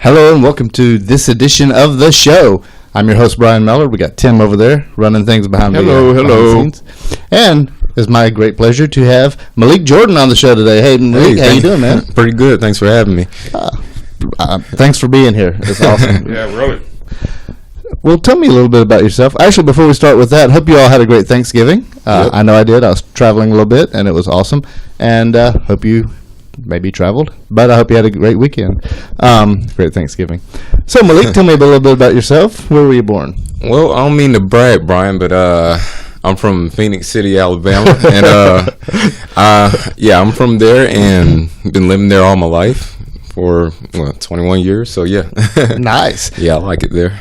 Hello and welcome to this edition of the show. I'm your host, Brian Mellor. We got Tim over there running things behind the scenes. And it's my great pleasure to have Malik Jordan on the show today. Hey, Malik, how you doing, man? Pretty good. Thanks for having me. Thanks for being here. It's awesome. Yeah, really. Well, tell me a little bit about yourself. Actually, before we start with that, hope you all had a great Thanksgiving. Yep. I know I did. I was traveling a little bit, and it was awesome. And hope you maybe traveled, but I hope you had a great weekend. Great Thanksgiving. So, Malik, tell me a little bit about yourself. Where were you born? Well, I don't mean to brag, Brian, but I'm from Phoenix City, Alabama, and I'm from there and been living there all my life for 21 years. So yeah, Nice. Yeah, I like it there.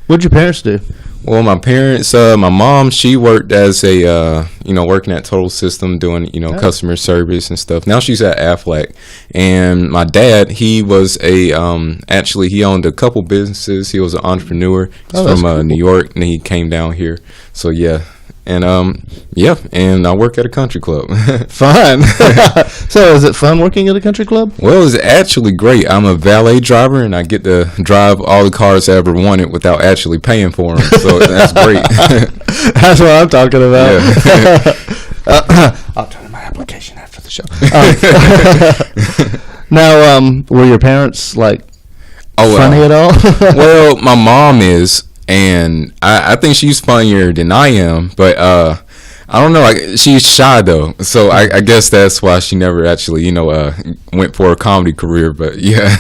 What'd your parents do? Well, my parents, my mom, she worked as a, working at Total System doing, customer service and stuff. Now she's at Aflac. And my dad, he was actually he owned a couple businesses. He was an entrepreneur. He's from cool. New York, and he came down here. So, yeah. And, and I work at a country club. Fun. So is it fun working at a country club? Well, it's actually great. I'm a valet driver, and I get to drive all the cars I ever wanted without actually paying for them. So that's great. That's what I'm talking about. Yeah. I'll turn in my application after the show. Now, were your parents funny at all? Well, my mom is. And I think she's funnier than I am, but I don't know. She's shy though, so I guess that's why she never actually, went for a comedy career. But yeah,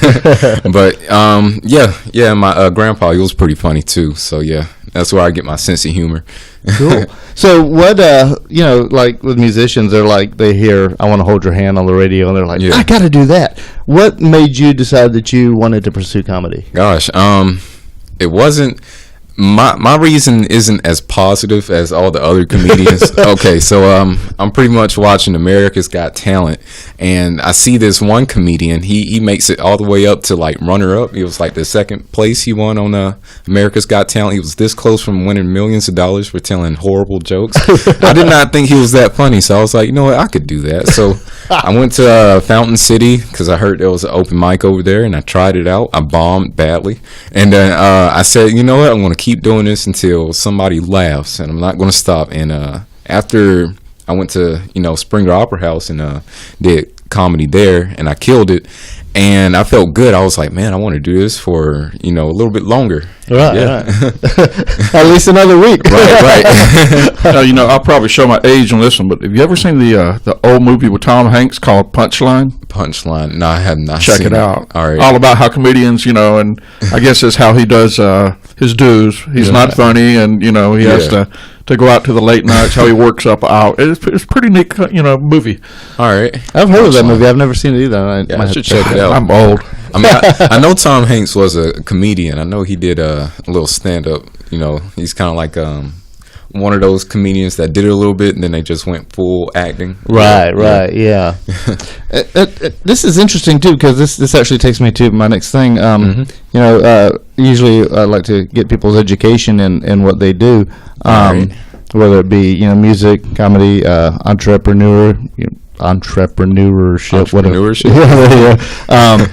My grandpa, he was pretty funny too. So yeah, that's where I get my sense of humor. Cool. So what, like with musicians, they're like, they hear "I Want to Hold Your Hand" on the radio, and they're like, I got to do that. What made you decide that you wanted to pursue comedy? Gosh, it wasn't. My reason isn't as positive as all the other comedians. Okay, so I'm pretty much watching America's Got Talent, and I see this one comedian. He makes it all the way up to runner up. He was the second place he won on America's Got Talent. He was this close from winning millions of dollars for telling horrible jokes. I did not think he was that funny, so I was like, you know what, I could do that. So I went to Fountain City because I heard there was an open mic over there, and I tried it out. I bombed badly, and then I said, you know what, I'm going to keep doing this until somebody laughs, and I'm not going to stop. And after I went to Springer Opera House and did comedy there, and I killed it, and I felt good. I was like, man, I want to do this for a little bit longer. Right. At least another week. Right. Now, I'll probably show my age on this one, but have you ever seen the old movie with Tom Hanks called Punchline? Punchline? No, I have not. Check seen it out. All right. All about how comedians, and I guess that's how he does his dues. He's not funny, and he has to go out to the late nights. How he works up out. It's a pretty neat, movie. All right. I've heard of that movie. I've never seen it either. I should check it out. I'm old. I mean, I know Tom Hanks was a comedian. I know he did a little stand-up. He's kind of like one of those comedians that did it a little bit, and then they just went full acting. Right, yeah. This is interesting, too, because this actually takes me to my next thing. Usually I like to get people's education in what they do, whether it be, music, comedy, entrepreneurship. Whatever. Yeah.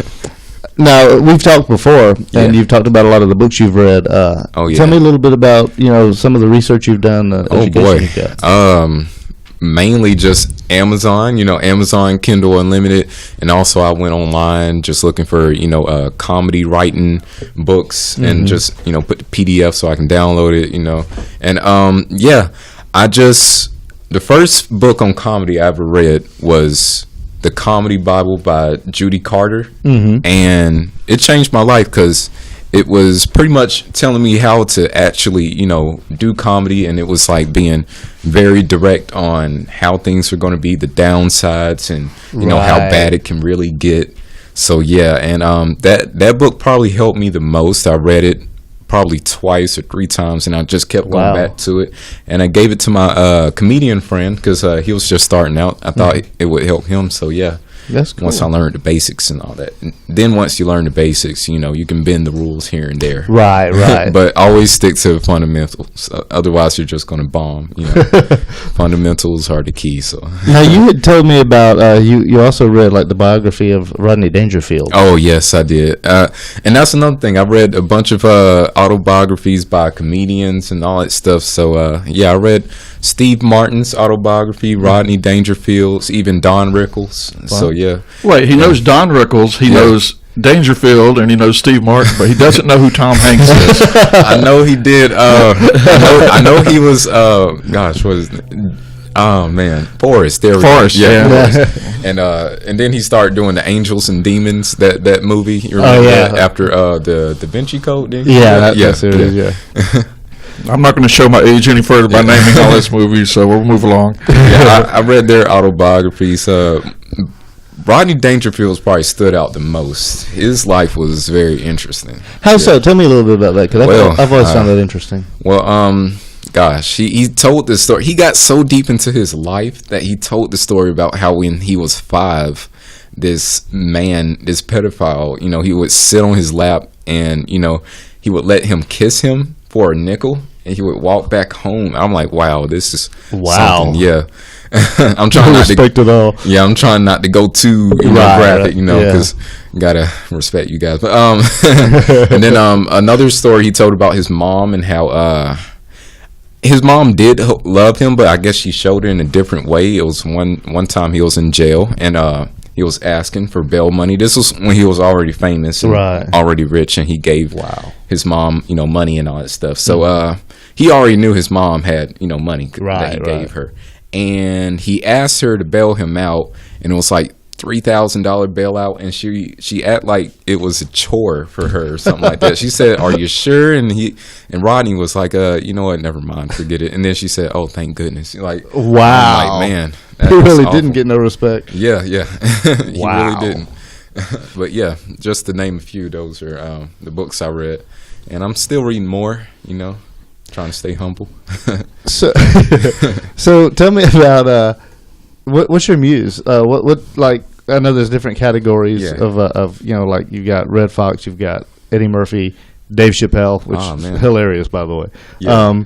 Now, we've talked before, and you've talked about a lot of the books you've read. Tell me a little bit about, some of the research you've done. You've got. Mainly just Amazon, Amazon Kindle Unlimited. And also I went online just looking for, comedy writing books and just, put the PDF so I can download it, And, the first book on comedy I ever read was The Comedy Bible by Judy Carter, and it changed my life because it was pretty much telling me how to actually, do comedy, and it was being very direct on how things are going to be, the downsides, and how bad it can really get. So yeah, and that book probably helped me the most. I read it probably twice or three times, and I just kept going back to it. And I gave it to my comedian friend because he was just starting out. I thought it would help him. So yeah. That's cool. Once I learned the basics and all that. And then once you learn the basics, you know, you can bend the rules here and there. Right. But always stick to the fundamentals. Otherwise, you're just going to bomb. You know, fundamentals are the key. So now you had told me about you also read like the biography of Rodney Dangerfield. Oh yes, I did. And that's another thing. I read a bunch of autobiographies by comedians and all that stuff. So yeah, I read Steve Martin's autobiography, Rodney Dangerfield's, even Don Rickles. Wow. So yeah. Wait, he knows Don Rickles. He knows Dangerfield, and he knows Steve Martin, but he doesn't know who Tom Hanks is. I know he did. I know he was. Gosh, what is it? Oh man, Forrest. There we go. Forrest, yeah. Forrest. And then he started doing the Angels and Demons, that movie. You remember that? After the Da Vinci Code? Didn't you? Yeah. I'm not going to show my age any further by naming all this movies, so we'll move along. Yeah, I read their autobiographies. Rodney Dangerfield probably stood out the most. His life was very interesting. How so? Tell me a little bit about that, because I've always found that interesting. Well, gosh, he told this story. He got so deep into his life that he told the story about how when he was 5, this man, this pedophile, you know, he would sit on his lap and, you know, he would let him kiss him for a nickel, and he would walk back home. I'm like, wow, this is something. Yeah. I'm trying not to respect it all. Yeah, I'm trying not to go too graphic, you know, because gotta respect you guys. But and then another story he told about his mom and how his mom did love him, but I guess she showed it in a different way. It was one time he was in jail and he was asking for bail money. This was when he was already famous and already rich, and he gave his mom, you know, money and all that stuff. So he already knew his mom had, you know, money that he gave her. And he asked her to bail him out, and it was like $3,000 bailout, and she act like it was a chore for her or something like that. She said, "Are you sure?" And Rodney was like, "You know what? Never mind, forget it." And then she said, "Oh, thank goodness!" Like, wow, I'm like, man, he really didn't get no respect. Yeah, he wow. really didn't. But yeah, just to name a few, those are the books I read, and I'm still reading more. You know, trying to stay humble. So tell me about what's your muse? What like, I know there's different categories of you know, like you've got Red Fox, you've got Eddie Murphy, Dave Chappelle, which is hilarious, by the way. Yeah.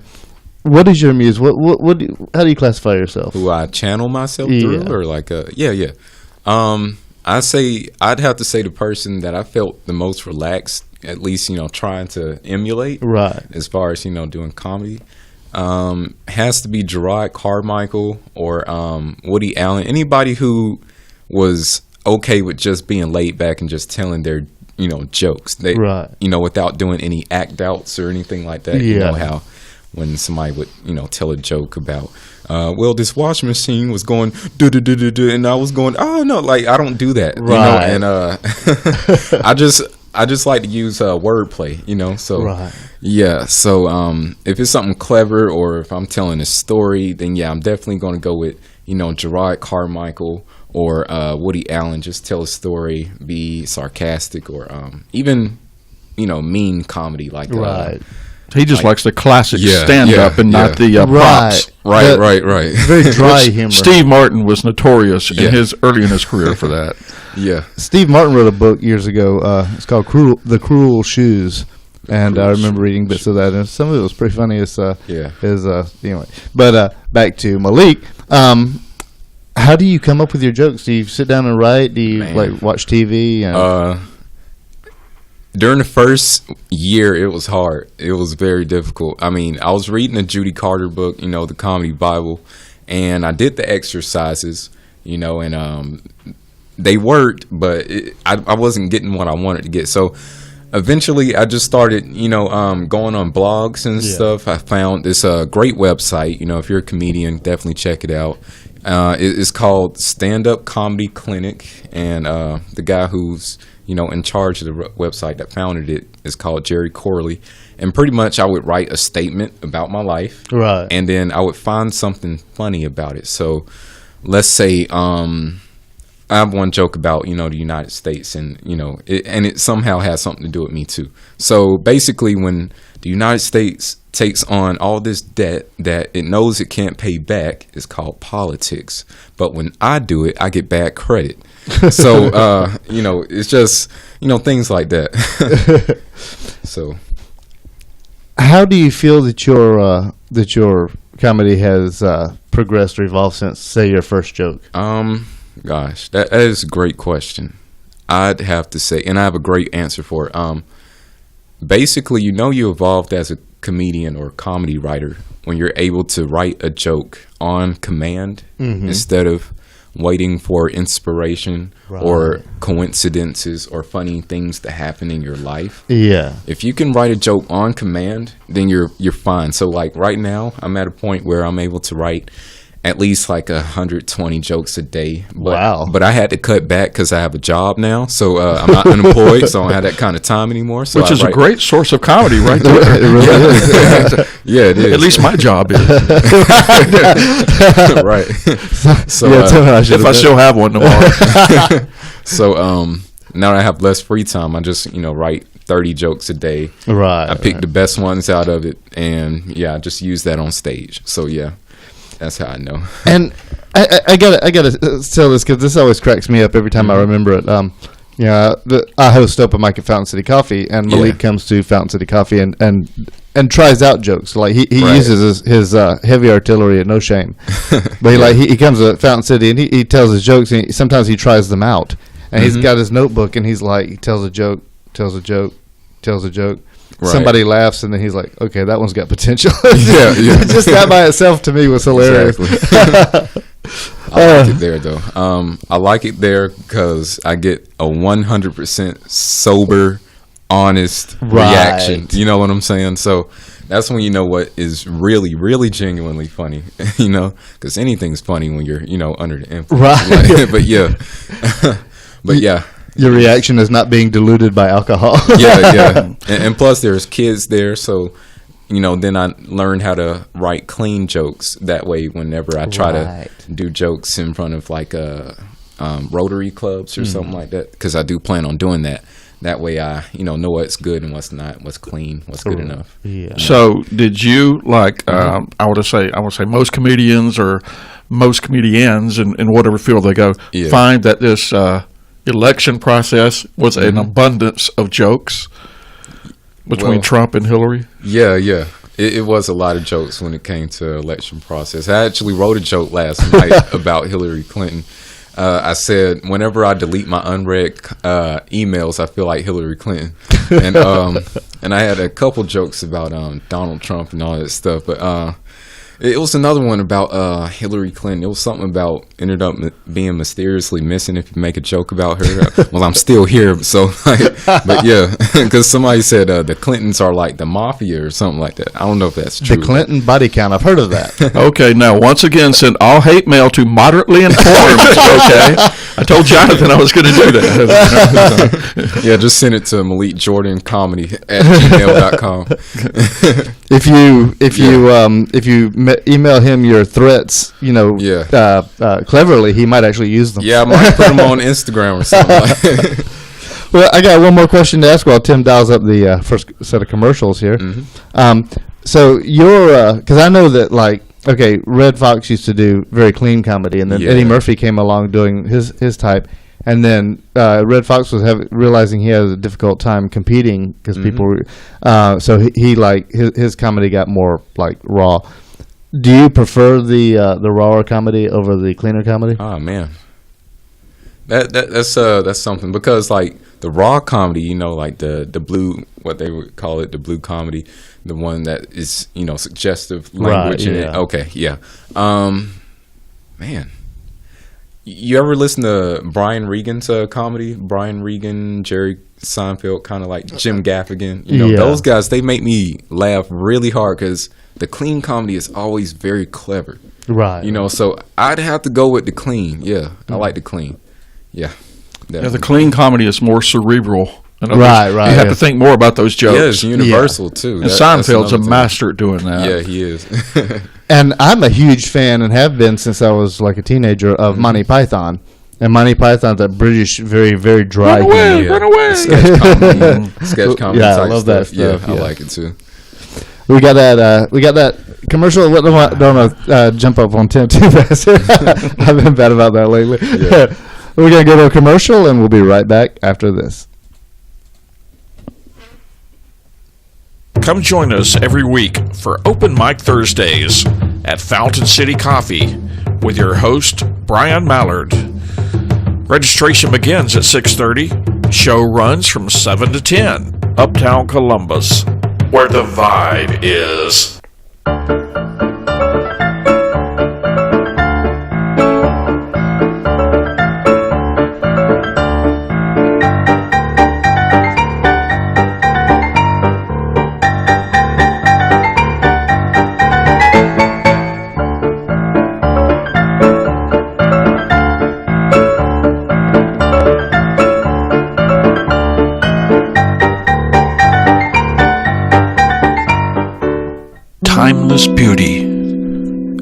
What is your muse? How do you classify yourself? Who I channel myself through, or like I'd have to say the person that I felt the most relaxed, at least, you know, trying to emulate, right, as far as, you know, doing comedy, has to be Gerard Carmichael or Woody Allen. Anybody who was okay with just being laid back and just telling their, you know, jokes. They, you know, without doing any act outs or anything like that. You know how when somebody would, you know, tell a joke about, well, this washing machine was going do, and I was going, oh no, like I don't do that, you know, and I just like to use wordplay, you know. So so if it's something clever or if I'm telling a story, then I'm definitely going to go with, you know, Gerard Carmichael or Woody Allen. Just tell a story, be sarcastic, or even, you know, mean comedy like he just likes the classic stand-up and not the props. Right. Very dry humor. Steve Martin was notorious early in his career for that. Steve Martin wrote a book years ago. It's called The Cruel Shoes. And I remember reading bits of that, and some of it was pretty funny. Anyway. But back to Malik. How do you come up with your jokes? Do you sit down and write? Do you like watch TV? During the first year, it was hard. It was very difficult. I mean, I was reading the Judy Carter book, you know, the Comedy Bible, and I did the exercises, you know, and they worked, but I wasn't getting what I wanted to get. So eventually, I just started, you know, going on blogs and stuff. I found this great website. You know, if you're a comedian, definitely check it out. It's called Stand Up Comedy Clinic, and the guy who's, you know, in charge of the website that founded it is called Jerry Corley. And pretty much I would write a statement about my life. Right. And then I would find something funny about it. So let's say I have one joke about, the United States, and it somehow has something to do with me too. So basically, when the United States takes on all this debt that it knows it can't pay back, it's called politics. But when I do it, I get bad credit. So it's just things like that. So, how do you feel that your comedy has progressed or evolved since, say, your first joke? Gosh, that is a great question. I'd have to say, and I have a great answer for it. Basically, you evolved as a comedian or comedy writer when you're able to write a joke on command instead of waiting for inspiration or coincidences or funny things to happen in your life. Yeah. If you can write a joke on command, then you're fine. So like right now, I'm at a point where I'm able to write at least like 120 jokes a day. But I had to cut back because I have a job now. So I'm not unemployed, so I don't have that kind of time anymore. So which is a great source of comedy right there. It really is. Yeah, it is. At least my job is. Right. So if I still have one tomorrow. So now that I have less free time, I just write 30 jokes a day. Right. I pick the best ones out of it, and I just use that on stage. So that's how I know. And I gotta tell this because this always cracks me up every time I remember it. I host open mic at Fountain City Coffee, and Malik comes to Fountain City Coffee and tries out jokes. Like he uses his heavy artillery at no shame. But he comes to Fountain City and he tells his jokes, and sometimes he tries them out. And he's got his notebook, and he's like, he tells a joke. Right. Somebody laughs, and then he's like, okay, that one's got potential. Yeah. Just that by itself to me was hilarious. Exactly. I like it there, though. I like it there because I get a 100% sober, honest reaction. You know what I'm saying? So that's when you know what is really, really genuinely funny. Because anything's funny when you're, under the influence. Right. But yeah. Your reaction is not being diluted by alcohol. Yeah. And plus there's kids there, so then I learned how to write clean jokes. That way, whenever I try to do jokes in front of like Rotary clubs or something like that, because I do plan on doing that. That way, I know what's good and what's not, what's clean, what's good enough. Yeah. So, did you I would say most comedians or most comedians in whatever field they go find that this election process was an abundance of jokes between Trump and Hillary? Yeah. It was a lot of jokes when it came to election process. I actually wrote a joke last night about Hillary Clinton. I said, whenever I delete my unread emails, I feel like Hillary Clinton. And I had a couple jokes about Donald Trump and all that stuff. But it was another one about Hillary Clinton. It was something about ended up being mysteriously missing if you make a joke about her. Well, I'm still here, so but yeah, because somebody said the Clintons are like the mafia or something like that. I don't know if that's true. The Clinton body count. I've heard of that. Okay, now once again, send all hate mail to moderately informed. Okay, I told Jonathan I was going to do that. Yeah, just send it to Malik Jordan comedy at gmail.com. If you email him your threats, cleverly, he might actually use them. Yeah, I might put them on Instagram or something like that. Well, I got one more question to ask while Tim dials up the first set of commercials here. So you're, because I know that Red Fox used to do very clean comedy, and then Eddie Murphy came along doing his type. And then Red Fox was realizing he had a difficult time competing because people were, so he his comedy got more raw. Do you prefer the rawer comedy over the cleaner comedy? Oh man, that's something, because the raw comedy, the blue, what they would call it, the blue comedy, the one that is suggestive language in it. Okay, yeah, man. You ever listen to Brian Regan's comedy? Brian Regan, Jerry Seinfeld, kind of like Jim Gaffigan. Those guys, they make me laugh really hard because the clean comedy is always very clever. Right. So I'd have to go with the clean. Yeah, I like the clean. Yeah. Yeah, the clean comedy is more cerebral. Right. You have to think more about those jokes. Yeah, it's universal too. And Seinfeld's a master at doing that. Yeah, he is. And I'm a huge fan, and have been since I was a teenager, of Monty Python. And Monty Python, that British, very, very dry. Run away! Sketch comedy. Yeah, I type love that stuff. stuff. I like it too. We got that commercial. Don't want to jump up on Tim too fast. I've been bad about that lately. Yeah. We're going to go to a commercial, and we'll be right back after this. Come join us every week for Open Mic Thursdays at Fountain City Coffee with your host, Brian Mallard. Registration begins at 6:30. Show runs from 7 to 10. Uptown Columbus, where the vibe is. Timeless beauty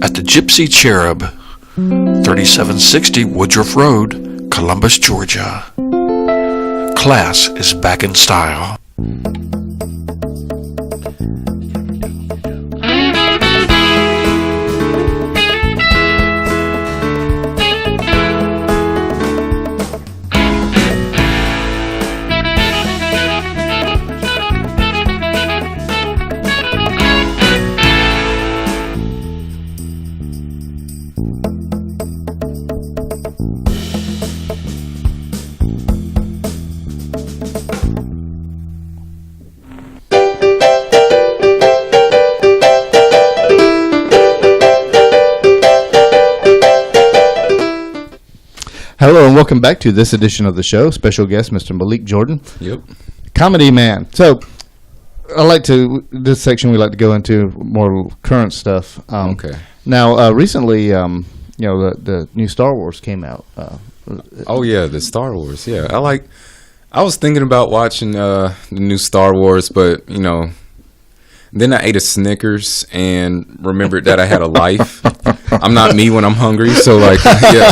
at the Gypsy Cherub, 3760 Woodruff Road, Columbus, Georgia. Class is back in style. Hello and welcome back to this edition of the show. Special guest, Mr. Malik Jordan. Yep. Comedy man. So, this section we like to go into more current stuff. Okay. Now, recently, the new Star Wars came out. Oh yeah, the Star Wars. Yeah, I was thinking about watching the new Star Wars, but then I ate a Snickers and remembered that I had a life. I'm not me when I'm hungry, so yeah.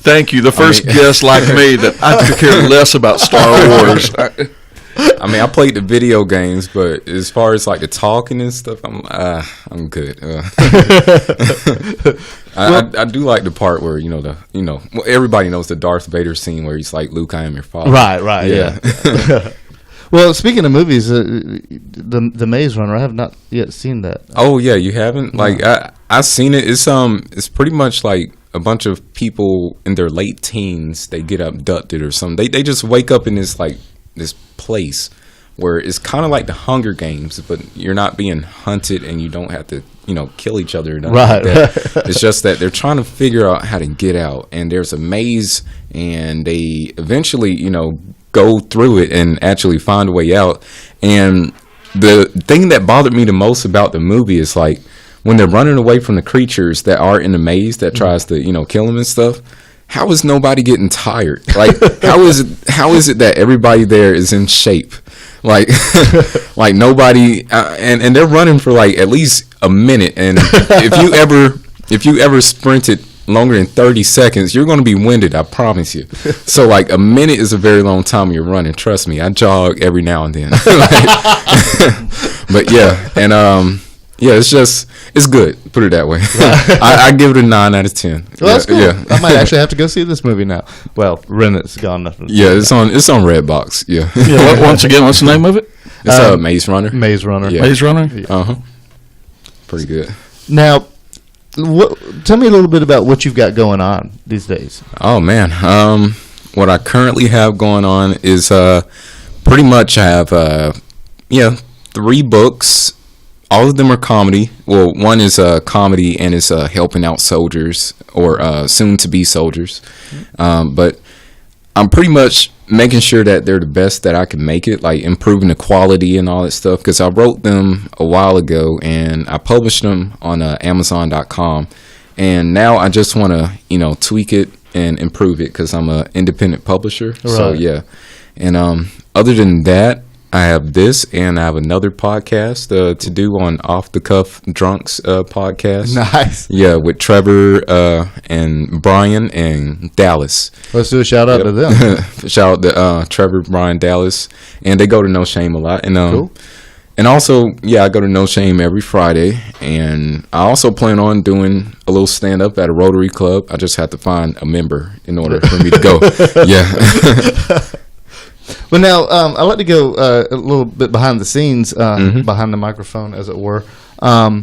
Thank you. The first guest like me that I could care less about Star Wars. I played the video games, but as far as like the talking and stuff, I'm good. I do like the part where everybody knows the Darth Vader scene where he's like, "Luke, I am your father." Right. Yeah. Well, speaking of movies, the Maze Runner, I have not yet seen that. Oh yeah, you haven't? No. Like I've seen it. It's pretty much like a bunch of people in their late teens. They get abducted or something. They just wake up in this place where it's kind of like the Hunger Games, but you're not being hunted and you don't have to kill each other or nothing like that. It's just that they're trying to figure out how to get out, and there's a maze, and they eventually go through it and actually find a way out. And the thing that bothered me the most about the movie is like when they're running away from the creatures that are in the maze that tries to kill them and stuff. How is nobody getting tired? Like how is it that everybody there is in shape? Like like nobody and they're running for like at least a minute, and if you ever sprinted longer than 30 seconds, you're going to be winded, I promise you. So like a minute is a very long time you're running. Trust me, I jog every now and then. But yeah, and it's good. Put it that way. I give it a 9 out of 10. Well, that's cool. Yeah. I might actually have to go see this movie now. Well, rent it's gone. Yeah, it's on Redbox. Yeah. Yeah. Once again, what's the name of it? It's Maze Runner. Maze Runner. Yeah. Maze Runner. Pretty good. Now, tell me a little bit about what you've got going on these days. Oh man, what I currently have going on is pretty much I have 3 books. All of them are comedy. Well, one is comedy and is helping out soldiers or soon to be soldiers. But I'm pretty much making sure that they're the best that I can make it, like improving the quality and all that stuff, because I wrote them a while ago and I published them on Amazon.com, and now I just want to tweak it and improve it because I'm an independent publisher. Right. So yeah, and other than that, I have this, and I have another podcast to do on Off the Cuff Drunks podcast. Nice. Yeah, with Trevor and Brian and Dallas. Let's do a shout out to them. Shout out to Trevor, Brian, Dallas, and they go to No Shame a lot. And cool. And also, yeah, I go to No Shame every Friday, and I also plan on doing a little stand up at a Rotary Club. I just have to find a member in order for me to go. Yeah. But now, I'd like to go a little bit behind the scenes, behind the microphone, as it were. Every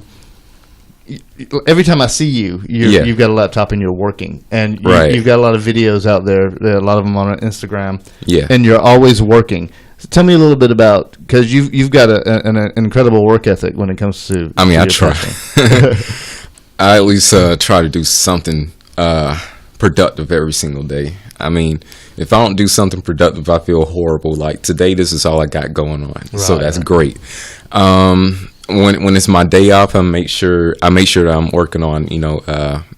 time I see you, you've got a laptop and you're working. And you've got a lot of videos out there, a lot of them on Instagram. Yeah. And you're always working. So tell me a little bit about, because you've got an incredible work ethic when it comes to. I mean, I try. I at least try to do something productive every single day. I mean, if I don't do something productive, I feel horrible. Like today, this is all I got going on, so that's great. When it's my day off, I make sure that I'm working on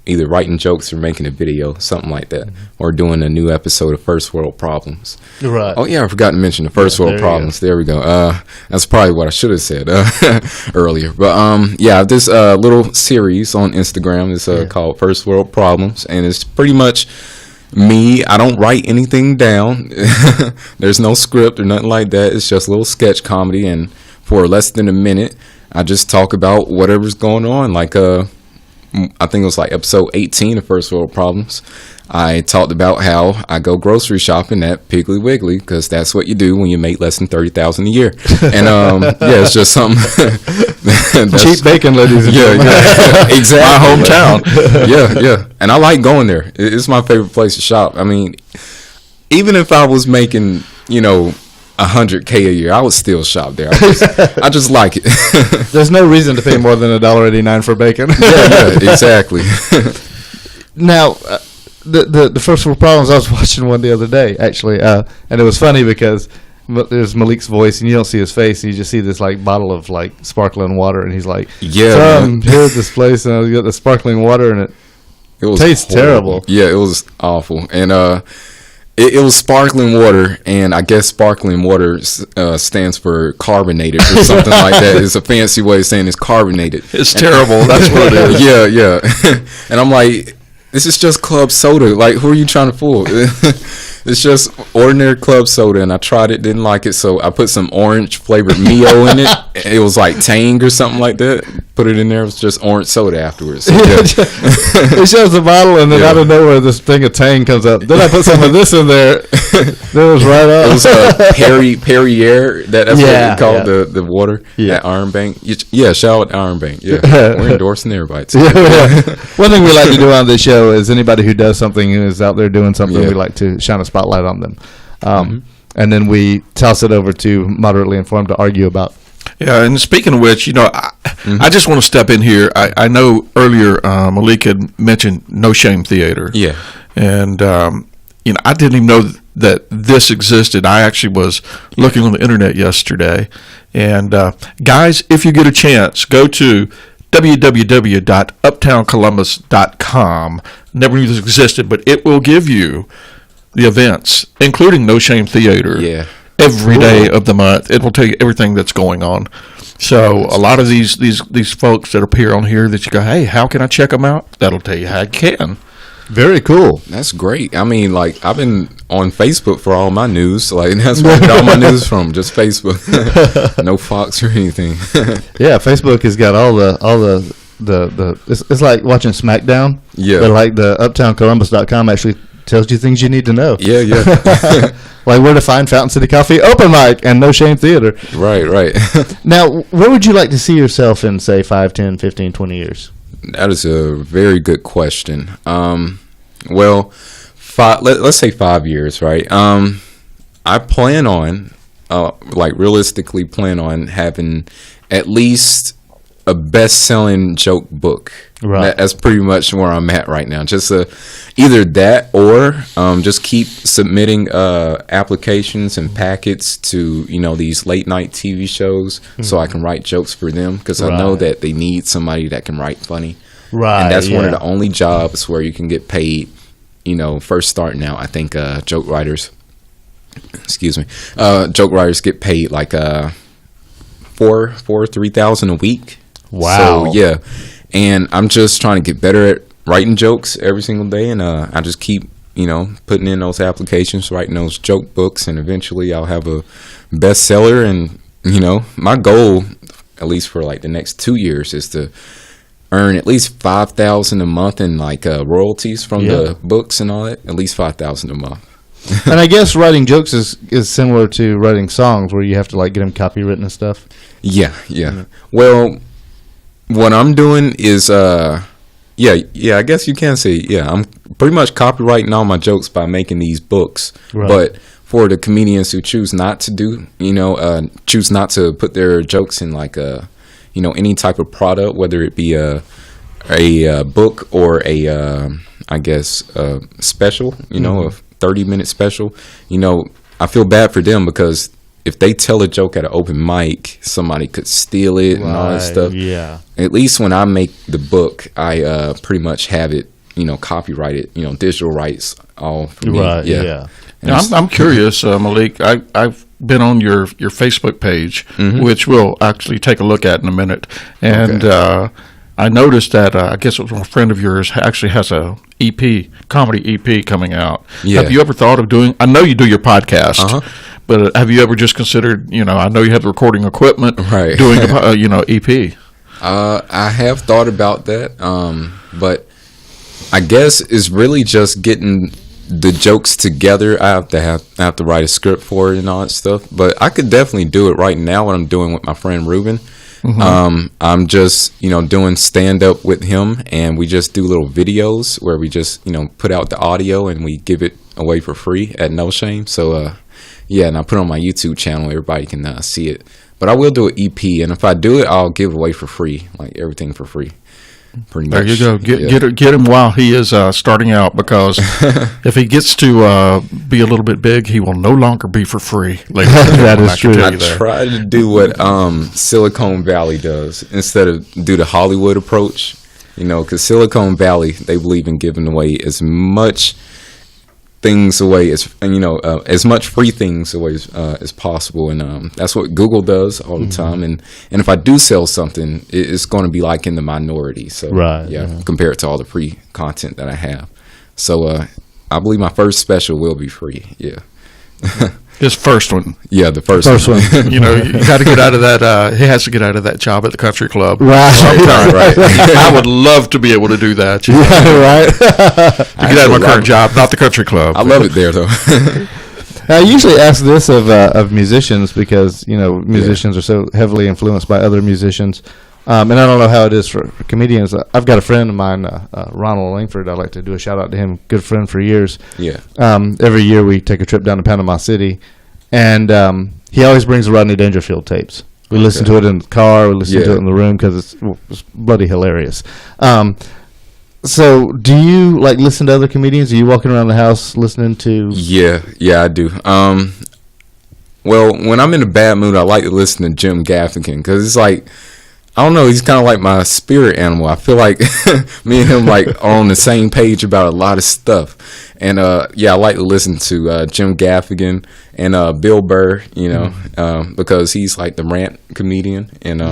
either writing jokes or making a video, something like that, or doing a new episode of First World Problems. Right. Oh yeah, I forgot to mention the First World Problems. There we go. That's probably what I should have said earlier. But yeah, this little series on Instagram is called First World Problems, and it's pretty much me. I don't write anything down. There's no script or nothing like that. It's just a little sketch comedy, and for less than a minute, I just talk about whatever's going on. Like I think it was like episode 18 of First World Problems. I talked about how I go grocery shopping at Piggly Wiggly, because that's what you do when you make less than $30,000 a year. And yeah, it's just something. Cheap bacon, ladies and gentlemen. Yeah, exactly. My hometown. Yeah. And I like going there. It's my favorite place to shop. I mean, even if I was making, $100K a year, I would still shop there. I just like it. There's no reason to pay more than $1.89 for bacon. Yeah, exactly. Now, the First World Problems, I was watching one the other day, actually, and it was funny because there's Malik's voice, and you don't see his face, and you just see this bottle of sparkling water, and he's like, "Yeah, I'm here at this place, and I got the sparkling water, and it tastes terrible." Yeah, it was awful, and it was sparkling water, and I guess sparkling water stands for carbonated or something like that. It's a fancy way of saying it's carbonated. It's terrible. That's what it is. Yeah. And I'm like, this is just club soda. Like, who are you trying to fool? It's just ordinary club soda, and I tried it, didn't like it, so I put some orange flavored Mio in it. It was like Tang or something like that. Put it in there. It was just orange soda afterwards. So, yeah. It shows the bottle, and then out of nowhere, this thing of Tang comes up. Then I put some of this in there. Then it was right up. It was Perrier. That's what they call the water at Iron Bank. Yeah, shout out to Iron Bank. Yeah, we're endorsing everybody. One thing we like to do on this show is anybody who does something and is out there doing something, we like to shine a spotlight on them. And then we toss it over to Moderately Informed to argue about. Yeah, and speaking of which, I just want to step in here. I know earlier Malik had mentioned No Shame Theater. Yeah. And, I didn't even know that this existed. I actually was looking on the internet yesterday. And, guys, if you get a chance, go to www.uptowncolumbus.com. Never knew this existed, but it will give you the events, including No Shame Theater, every day of the month. It will tell you everything that's going on. So a lot of these folks that appear on here that you go, hey, how can I check them out? That'll tell you how you can. Very cool. That's great. I mean, I've been on Facebook for all my news. That's where I get all my news from, just Facebook. No Fox or anything. Yeah, Facebook has got all the it's like watching SmackDown. Yeah. But the uptowncolumbus.com actually tells you things you need to know. Yeah. Like where to find Fountain City Coffee, Open Mic, and No Shame Theater. Right. Now, where would you like to see yourself in, say, 5, 10, 15, 20 years? That is a very good question. Well, let's say 5 years, right? I plan on, realistically plan on having at least a best-selling joke book. Right. That's pretty much where I'm at right now. Just either that or just keep submitting applications and packets to these late-night TV shows so I can write jokes for them, because I know that they need somebody that can write funny. Right. And that's one of the only jobs where you can get paid. First starting out, I think joke writers excuse me, joke writers get paid like $3,000 a week. Wow. So yeah, and I'm just trying to get better at writing jokes every single day, and I just keep putting in those applications, writing those joke books, and eventually I'll have a bestseller. And my goal, at least for like the next 2 years, is to earn at least $5,000 a month in like royalties from the books and all that. At least $5,000 a month. And I guess writing jokes is similar to writing songs, where you have to like get them copywritten and stuff. Yeah. Well, what I'm doing is I guess you can say I'm pretty much copywriting all my jokes by making these books. Right. But for the comedians who choose not to choose not to put their jokes in like any type of product, whether it be a book or a special, a 30-minute special, I feel bad for them, because if they tell a joke at an open mic, somebody could steal it and all that stuff. Yeah. At least when I make the book, I pretty much have it, copyrighted, digital rights all for me. Right. Yeah. I'm curious, Malik. I've been on your Facebook page, which we'll actually take a look at in a minute, and I noticed that I guess it was a friend of yours actually has a comedy EP coming out. Yeah. Have you ever thought of doing? I know you do your podcast, but have you ever just considered? I know you have the recording equipment, right? Doing a EP. I have thought about that, but I guess it's really just getting the jokes together. I have to write a script for it and all that stuff. But I could definitely do it right now. What I'm doing with my friend Ruben. I'm just doing stand up with him, and we just do little videos where we just put out the audio and we give it away for free at no shame. So and I put it on my YouTube channel. Everybody can see it. But I will do an EP, and if I do it, I'll give away for free, like everything for free. Pretty much. There you go. Get him while he is starting out, because if he gets to be a little bit big, he will no longer be for free. That is true. I try to do what Silicon Valley does instead of do the Hollywood approach. Because Silicon Valley, they believe in giving away as much things away as much free things away as possible, and that's what Google does all the time. And if I do sell something, it's going to be like in the minority. So compared to all the free content that I have. So I believe my first special will be free. Yeah. His first one. Yeah, the first one. You got to get out of that. He has to get out of that job at the country club. Right. Right. I would love to be able to do that. Right. To get out of my current job, not the country club. I love it there, though. I usually ask this of musicians, because musicians are so heavily influenced by other musicians. And I don't know how it is for comedians. I've got a friend of mine, Ronald Langford. I'd like to do a shout out to him. Good friend for years. Yeah. Every year we take a trip down to Panama City, and he always brings the Rodney Dangerfield tapes. We listen to it in the car. We listen to it in the room, because it's bloody hilarious. So, do you listen to other comedians? Are you walking around the house listening to? Yeah, I do. Well, when I'm in a bad mood, I like to listen to Jim Gaffigan, because it's like, I don't know, he's kind of like my spirit animal. I feel like me and him are on the same page about a lot of stuff. And I like to listen to Jim Gaffigan and Bill Burr, because he's like the rant comedian. And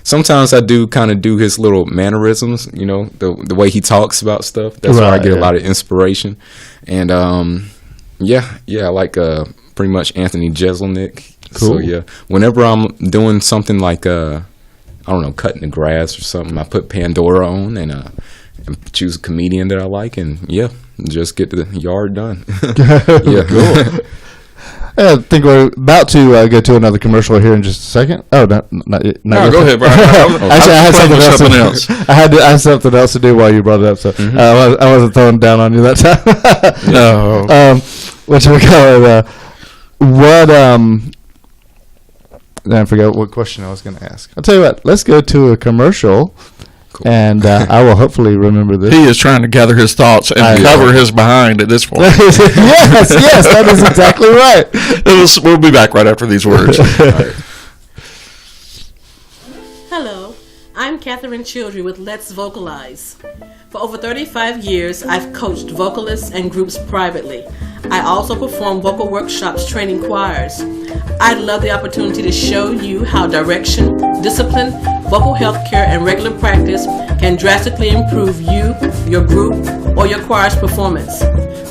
sometimes I do kind of do his little mannerisms, the way he talks about stuff. That's where I get a lot of inspiration. And I like pretty much Anthony Jeselnik. Cool. So whenever I'm doing something like I don't know, cutting the grass or something, I put Pandora on and choose a comedian that I like, and just get the yard done. Cool. I think we're about to go to another commercial here in just a second. Oh, not go ahead, Brian. Actually, I had something else. I had something else to do while you brought it up, so I wasn't throwing down on you that time. No. What should we call it? I forgot what question I was going to ask. I'll tell you what. Let's go to a commercial, and I will hopefully remember this. He is trying to gather his thoughts and cover his behind at this point. yes, that is exactly right. We'll be back right after these words. Hello, I'm Catherine Childry with Let's Vocalize. For over 35 years, I've coached vocalists and groups privately. I also perform vocal workshops training choirs. I'd love the opportunity to show you how direction, discipline, vocal health care, and regular practice can drastically improve you, your group, or your choir's performance.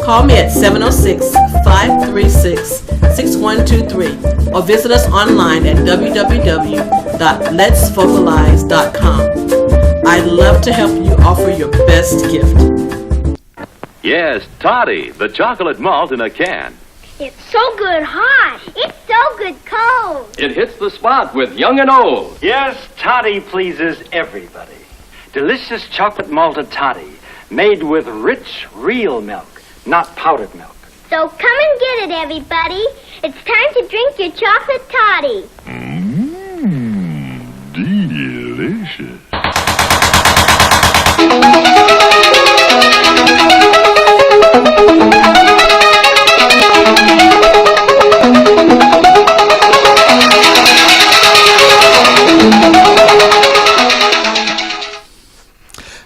Call me at 706-536-6123 or visit us online at www.letsvocalize.com. I'd love to help you offer your best gift. Yes, Toddy, the chocolate malt in a can. It's so good hot. It's so good cold. It hits the spot with young and old. Yes, Toddy pleases everybody. Delicious chocolate malted toddy, made with rich, real milk, not powdered milk. So come and get it, everybody. It's time to drink your chocolate toddy. Delicious.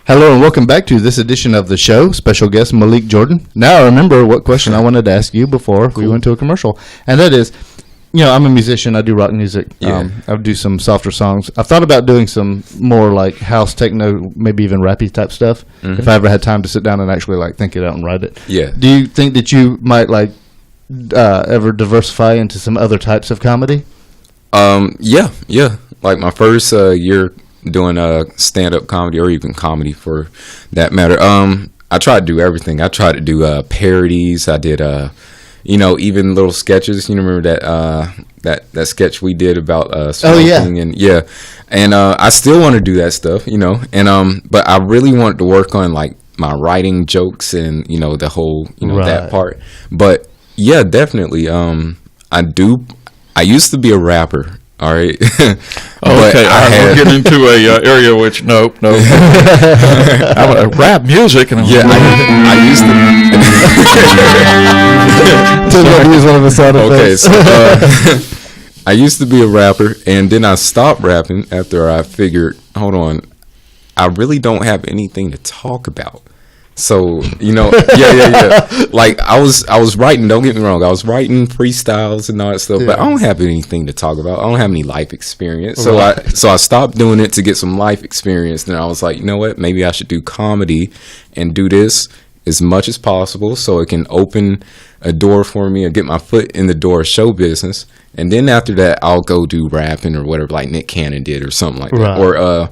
Hello and welcome back to this edition of the show. Special guest Malik Jordan. Now I remember what question I wanted to ask you before we went to a commercial, and that is, I'm a musician. I do rock music. Yeah. I do some softer songs. I've thought about doing some more like house techno, maybe even rappy type stuff. If I ever had time to sit down and actually like think it out and write it. Yeah. Do you think that you might like ever diversify into some other types of comedy? Yeah. Like my first year doing stand-up comedy, or even comedy for that matter. I tried to do everything. I tried to do parodies. I did even little sketches. You remember that sketch we did about smoking? And I still want to do that stuff, but I really wanted to work on like my writing jokes and the whole that part. But yeah, definitely. I used to be a rapper. All right. Okay, we're getting into a area which nope. Rap music and I used to use one of the sound effects. I used to be a rapper, and then I stopped rapping after I figured, hold on, I really don't have anything to talk about. So, like I was writing, don't get me wrong, I was writing freestyles and all that stuff, but I don't have anything to talk about. I don't have any life experience. So I stopped doing it to get some life experience. Then I was like, you know what, maybe I should do comedy and do this as much as possible so it can open a door for me and get my foot in the door of show business. And then after that, I'll go do rapping or whatever, like Nick Cannon did or something like that. Or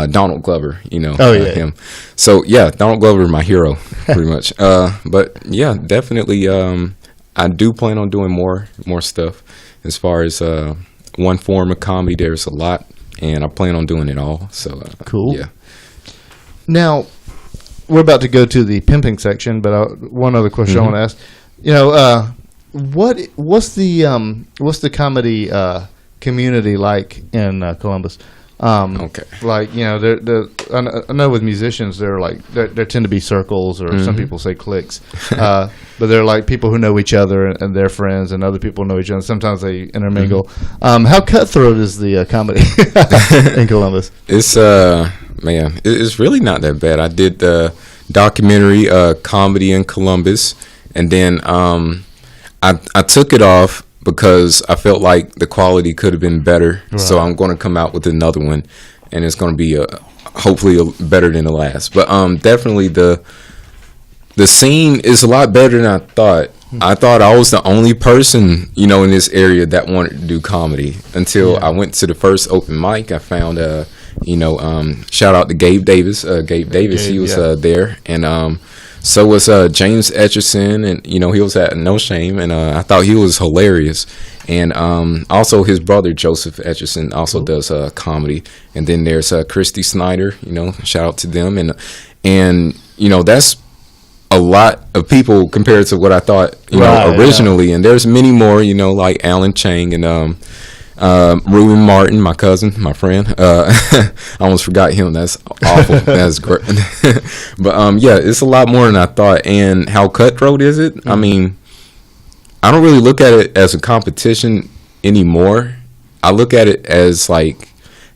Donald Glover, him. So, yeah, Donald Glover is my hero, pretty much. But, yeah, definitely, I do plan on doing more stuff. As far as one form of comedy, there's a lot, and I plan on doing it all. So, cool. Yeah. Now, we're about to go to the pimping section, but one other question I want to ask. What's the comedy community like in Columbus? Okay. Like I know with musicians there tend to be circles, or some people say cliques, but they're like people who know each other and they're friends, and other people know each other. Sometimes they intermingle. How cutthroat is the comedy in Columbus? It's it's really not that bad. I did the documentary Comedy in Columbus, and then I took it off because I felt like the quality could have been better. Right. So I'm going to come out with another one, and it's going to be hopefully better than the last. But definitely the scene is a lot better than I thought. I thought I was the only person, in this area that wanted to do comedy until I went to the first open mic. I found shout out to Gabe Davis. He was there, and so was James Etchison, and he was at No Shame, and I thought he was hilarious. And also his brother Joseph Etchison also does comedy. And then there's Christy Snyder, shout out to them, and that's a lot of people compared to what I thought originally. Yeah. And there's many more, like Alan Chang and Ruben Martin, my cousin, my friend. I almost forgot him. That's awful. That's great. But it's a lot more than I thought. And how cutthroat is it? I mean, I don't really look at it as a competition anymore. I look at it as like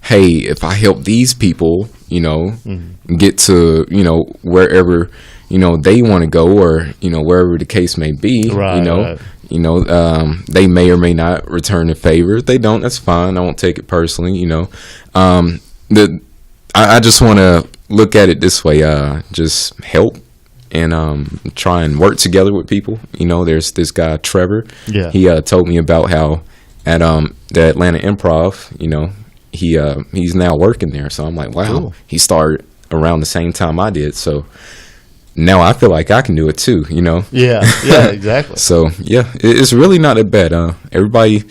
hey, if I help these people, get to, wherever, they want to go, or, wherever the case may be, Right. They may or may not return the favor. If they don't, that's fine. I won't take it personally, I just want to look at it this way, just help and try and work together with people. There's this guy, Trevor. Yeah. He told me about how at the Atlanta Improv, he's now working there. So I'm like, wow. Cool. He started around the same time I did. So now I feel like I can do it too, Yeah, exactly. So, yeah, it's really not that bad. Everybody,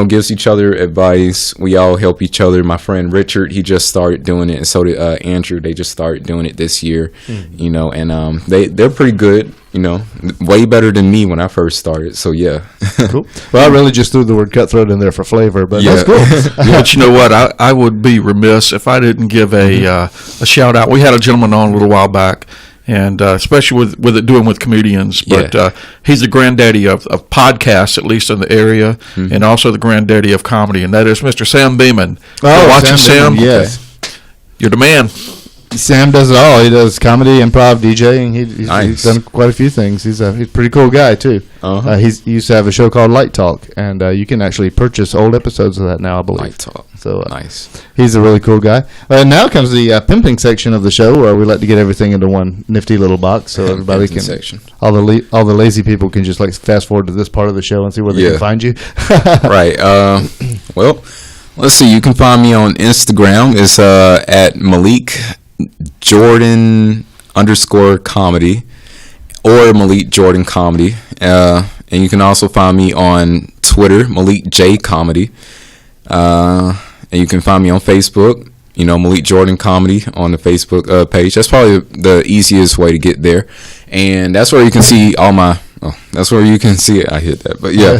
gives each other advice. We all help each other. My friend Richard, he just started doing it, and so did Andrew. They just started doing it this year, and they're pretty good, way better than me when I first started. So, yeah. Cool. Well, I really just threw the word cutthroat in there for flavor, but Yeah. that's cool. But you know what? I would be remiss if I didn't give a shout out. We had a gentleman on a little while back, and especially with it doing with comedians. But he's the granddaddy of podcasts, at least in the area, and also the granddaddy of comedy, and that is Mr. Sam Beeman. Oh, watching Sam? Beeman, yes. You're the man. Sam does it all. He does comedy, improv, DJing. He's Nice. done quite a few things. He's a pretty cool guy, too. Uh-huh. He used to have a show called Light Talk, and you can actually purchase old episodes of that now, I believe. Light Talk. So Nice. He's a really cool guy. Now comes the pimping section of the show, where we like to get everything into one nifty little box, so everybody Pimping can section. all the lazy people can just like fast forward to this part of the show and see where they can find you. Right. Well, let's see. You can find me on Instagram. It's at Malik Jordan _comedy or Malik Jordan comedy. And you can also find me on Twitter, Malik J Comedy. And you can find me on Facebook, Malik Jordan Comedy on the Facebook page. That's probably the easiest way to get there. And that's where you can see all my, that's where you can see, I hit that, but yeah,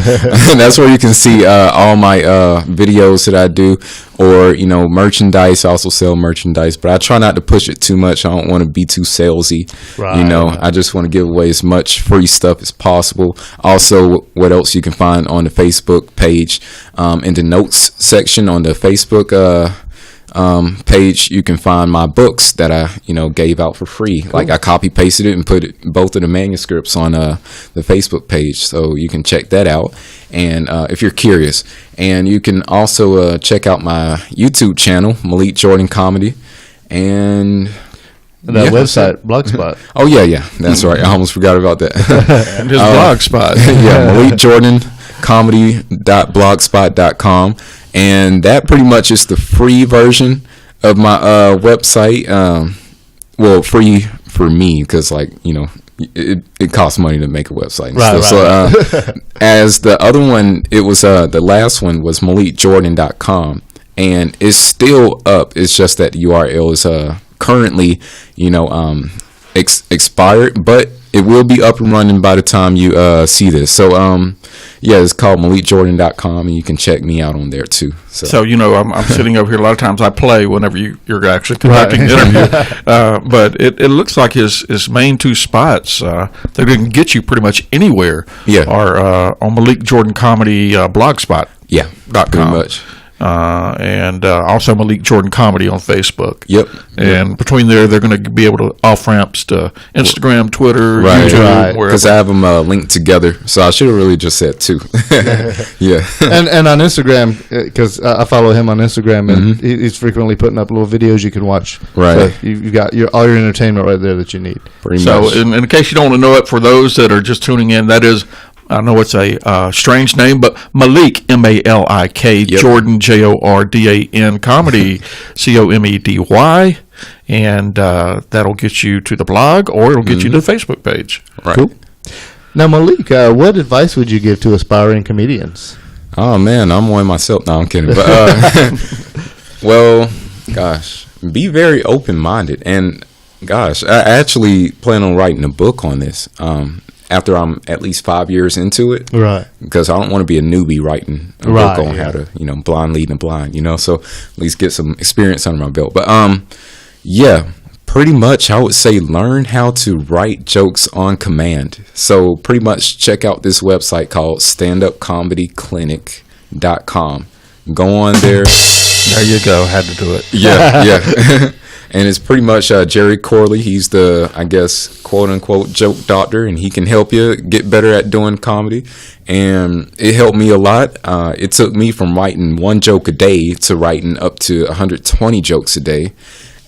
that's where you can see all my videos that I do, or, merchandise. I also sell merchandise, but I try not to push it too much. I don't want to be too salesy, I just want to give away as much free stuff as possible. Also, what else you can find on the Facebook page, in the notes section on the Facebook page, you can find my books that I gave out for free. Cool. Like I copy pasted it and put both of the manuscripts on the Facebook page, so you can check that out. And if you're curious, and you can also check out my YouTube channel, Malik Jordan Comedy, and that website, Blogspot. Oh yeah, that's right. I almost forgot about that. And his Blogspot. Yeah, Malik Jordan comedy.blogspot.com, and that pretty much is the free version of my website. Well, free for me, because it costs money to make a website and stuff. So as the other one, it was the last one was malikjordan.com, and it's still up. It's just that the URL is currently expired, but it will be up and running by the time you see this. So it's called malikjordan.com, and you can check me out on there too. So I'm sitting over here. A lot of times I play whenever you're actually conducting the interview. But it looks like his main two spots that can get you pretty much anywhere are on Malik Jordan Comedy Blogspot. Yeah, pretty much. And also Malik Jordan Comedy on Facebook. Yep. And between there, they're going to be able to off ramps to Instagram, Twitter, YouTube, wherever. Because I have them linked together, so I should have really just said two. Yeah. And on Instagram, because I follow him on Instagram, and he's frequently putting up little videos you can watch. Right. So you've got all your entertainment right there that you need. Pretty much. So, in case you don't want to know it, for those that are just tuning in, that is, I know it's a strange name, but Malik, Malik, Jordan, Jordan, Comedy, Comedy, and that'll get you to the blog, or it'll get you to the Facebook page. Right. Cool. Now, Malik, what advice would you give to aspiring comedians? Oh man, I'm one myself. No, I'm kidding. But well, gosh, be very open-minded, and gosh, I actually plan on writing a book on this. After I'm at least 5 years into it, right? Because I don't want to be a newbie writing a book on how to, blind leading the blind, so at least get some experience under my belt. But pretty much I would say learn how to write jokes on command. So pretty much check out this website called standupcomedyclinic.com. Go on there, There you go. Had to do it. Yeah. And it's pretty much Jerry Corley. He's the, I guess, quote unquote joke doctor, and he can help you get better at doing comedy. And it helped me a lot. It took me from writing one joke a day to writing up to 120 jokes a day.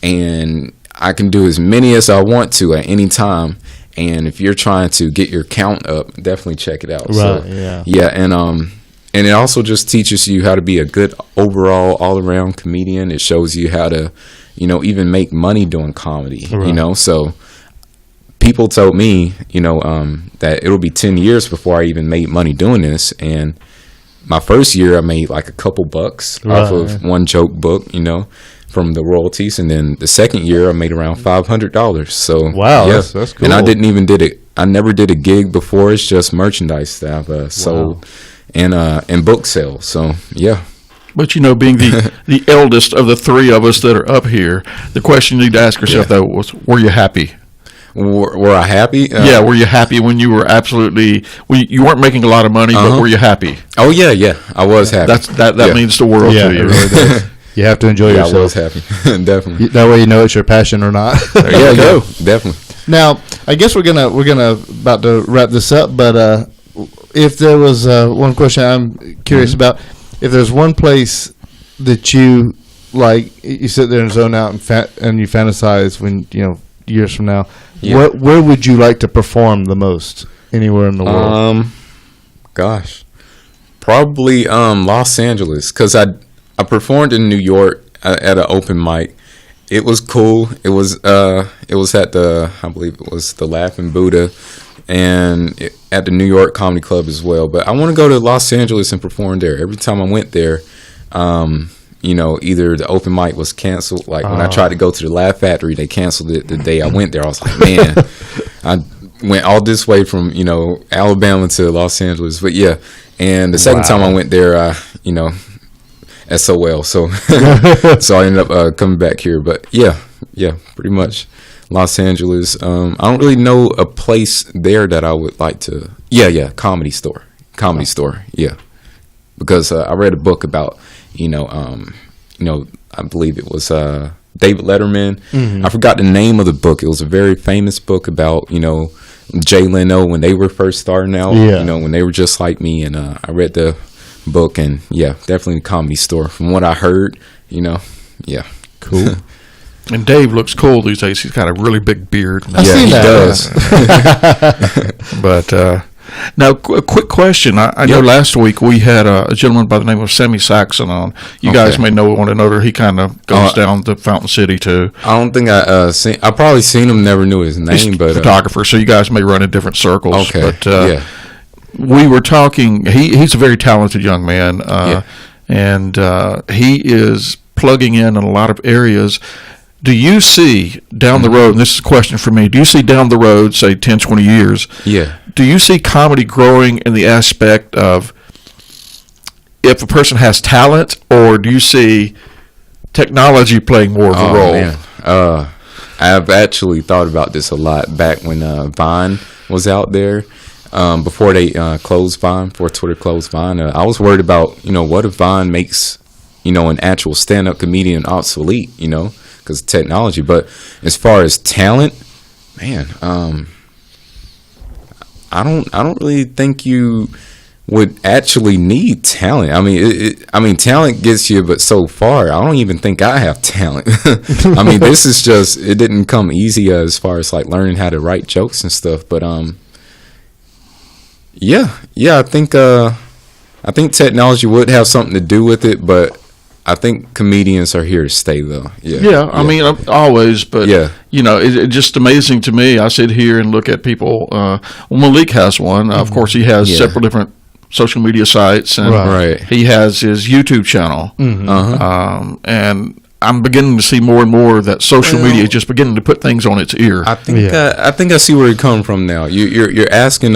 And I can do as many as I want to at any time. And if you're trying to get your count up, definitely check it out. Right. So, yeah. And it also just teaches you how to be a good overall all-around comedian. It shows you how to, even make money doing comedy, right. So people told me, that it'll be 10 years before I even made money doing this. And my first year, I made like a couple bucks off of one joke book, from the royalties. And then the second year, I made around $500. So wow, yeah. that's cool. And I never did a gig before. It's just merchandise that I've sold and book sales. So yeah. But being the eldest of the three of us that are up here, the question you need to ask yourself though was, were you happy? Were I happy? Yeah, were you happy when you were you weren't making a lot of money, but were you happy? Oh yeah, I was happy. That means the world to you. It really does. You have to enjoy yourself. I was happy, definitely. That way you know it's your passion or not. There you go, definitely. Now, I guess we're gonna about to wrap this up, but if there was one question I'm curious about. If there's one place that you you sit there and zone out and you fantasize when years from now, where would you like to perform the most? Anywhere in the world? Gosh, probably Los Angeles, because I performed in New York at an open mic. It was cool. It was at I believe it was the Laughing Buddha. And at the New York Comedy Club as well. But I want to go to Los Angeles and perform there. Every time I went there, either the open mic was canceled. Like when I tried to go to the Laugh Factory, they canceled it the day I went there. I was like, man, I went all this way from, Alabama to Los Angeles. But yeah, and the second time I went there, SOL. So, so I ended up coming back here. But yeah, pretty much. Los Angeles. I don't really know a place there that I would like to. Yeah, Comedy Store. Yeah, because I read a book about I believe it was David Letterman. Mm-hmm. I forgot the name of the book. It was a very famous book about Jay Leno when they were first starting out. Yeah. When they were just like me, and I read the book, and yeah, definitely the Comedy Store. From what I heard, yeah, cool. And Dave looks cool these days. He's got a really big beard. I see he that. does. But now, a quick question. I know last week we had a gentleman by the name of Sammy Saxon on. You guys may know one another. He kind of goes down to Fountain City too. I don't think I probably seen him. Never knew his name, but photographer. So you guys may run in different circles. Okay. But we were talking. He's a very talented young man, and he is plugging in a lot of areas. Do you see down the road, and this is a question for me, do you see down the road, say 10, 20 years, do you see comedy growing in the aspect of if a person has talent, or do you see technology playing more of a role? Man. I've actually thought about this a lot back when Vine was out there. Before they closed Vine, before Twitter closed Vine, I was worried about, what if Vine makes, an actual stand-up comedian obsolete, because of technology. But as far as talent, man, I don't really think you would actually need talent. I mean, talent gets you, but so far, I don't even think I have talent. I mean, this is just, it didn't come easy as far as like learning how to write jokes and stuff. But I think technology would have something to do with it, but I think comedians are here to stay, though. I mean, always, but it's just amazing to me. I sit here and look at people. Malik has one. Of course, he has several different social media sites, and he has his YouTube channel. And I'm beginning to see more and more that social media is just beginning to put things on its ear. I think I see where you're coming from now. You're asking,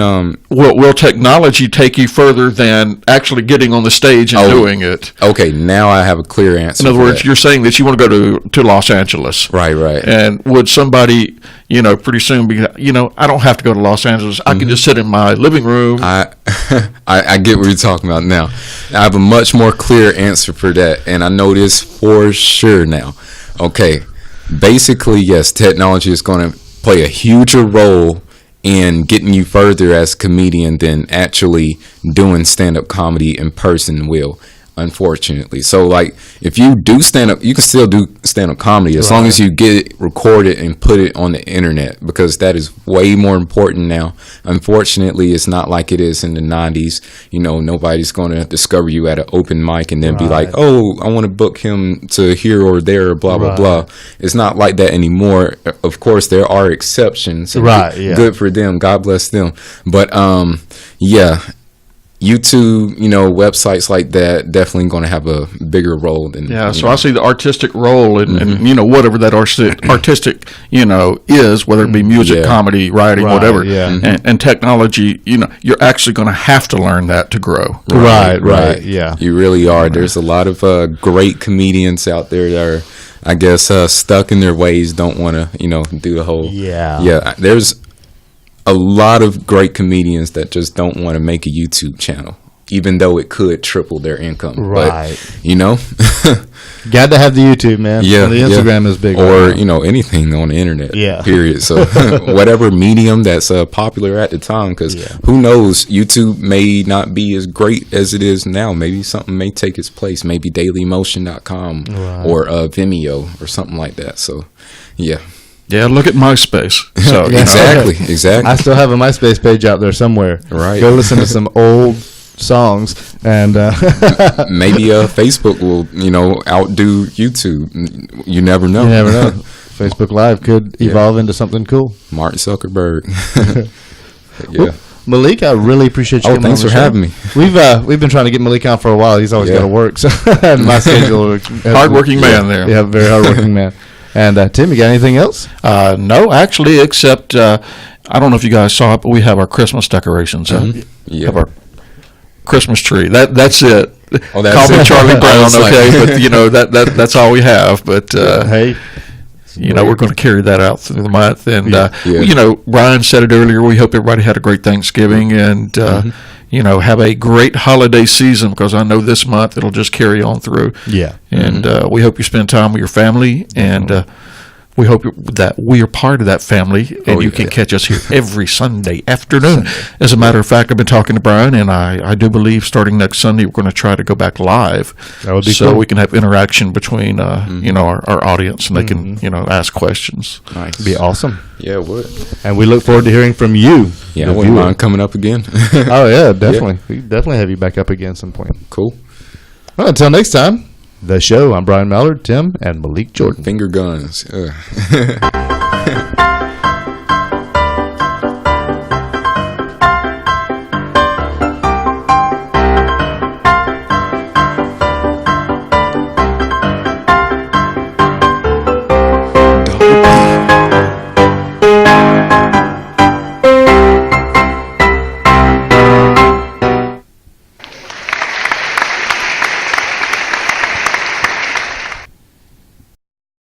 will technology take you further than actually getting on the stage and doing it? Okay, now I have a clear answer. In other words, you're saying that you want to go to Los Angeles, right? And would somebody, pretty soon, I don't have to go to Los Angeles. I can just sit in my living room. I get what you're talking about now. I have a much more clear answer for that, and I know this for sure now. Okay, basically, yes, technology is going to play a huger role in getting you further as a comedian than actually doing stand-up comedy in person will, unfortunately. So, like, if you do stand-up, you can still do stand-up comedy as long as you get it recorded and put it on the internet, because that is way more important now. Unfortunately, it's not like it is in the 90s. Nobody's going to discover you at an open mic and then be like, oh, I want to book him to here or there, blah, blah, blah. It's not like that anymore. Of course, there are exceptions. Good for them. God bless them. But, YouTube, websites like that definitely going to have a bigger role than. Yeah, so I see the artistic role and whatever that artistic is, whether it be music, comedy, writing, whatever. Yeah. And technology, you're actually going to have to learn that to grow. Right. Yeah. You really are. There's a lot of great comedians out there that are, I guess, stuck in their ways, don't want to, do the whole. Yeah. There's a lot of great comedians that just don't want to make a YouTube channel, even though it could triple their income. Right. But, got to have the YouTube, man. Yeah. The Instagram is big. Or, anything on the internet. Yeah. Period. So, whatever medium that's popular at the time, because who knows, YouTube may not be as great as it is now. Maybe something may take its place. Maybe dailymotion.com or Vimeo or something like that. So, yeah. Yeah, look at MySpace. So Exactly. I still have a MySpace page out there somewhere. Right. Go listen to some old songs, and maybe Facebook will, outdo YouTube. You never know. You never know. Facebook Live could evolve into something cool. Mark Zuckerberg. Well, Malik, I really appreciate you coming thanks on the for show. having me. We've been trying to get Malik on for a while. He's always got to work, so my schedule. Hardworking man there. Yeah, very hardworking man. And Tim, you got anything else? No, actually, except I don't know if you guys saw it, but we have our Christmas decorations. We have our Christmas tree. That's it. Oh, that's Call me Charlie Brown, okay? But that's all we have. But hey, we're going to carry that out through the month. And Brian said it earlier. We hope everybody had a great Thanksgiving and have a great holiday season, because I know this month it'll just carry on through. Yeah. And we hope you spend time with your family, and we hope that we are part of that family, and you can catch us here every Sunday afternoon. As a matter of fact, I've been talking to Brian, and I do believe starting next Sunday we're going to try to go back live. That would be so cool. we can have interaction between our audience, and they can ask questions. Nice. It'd be awesome. Yeah, it would. And we look forward to hearing from you. Yeah, I wouldn't mind coming up again. Oh yeah, definitely. We definitely have you back up again at some point. Cool. Well, until next time. The Show. I'm Brian Mallard, Tim, and Malik Jordan. Finger guns.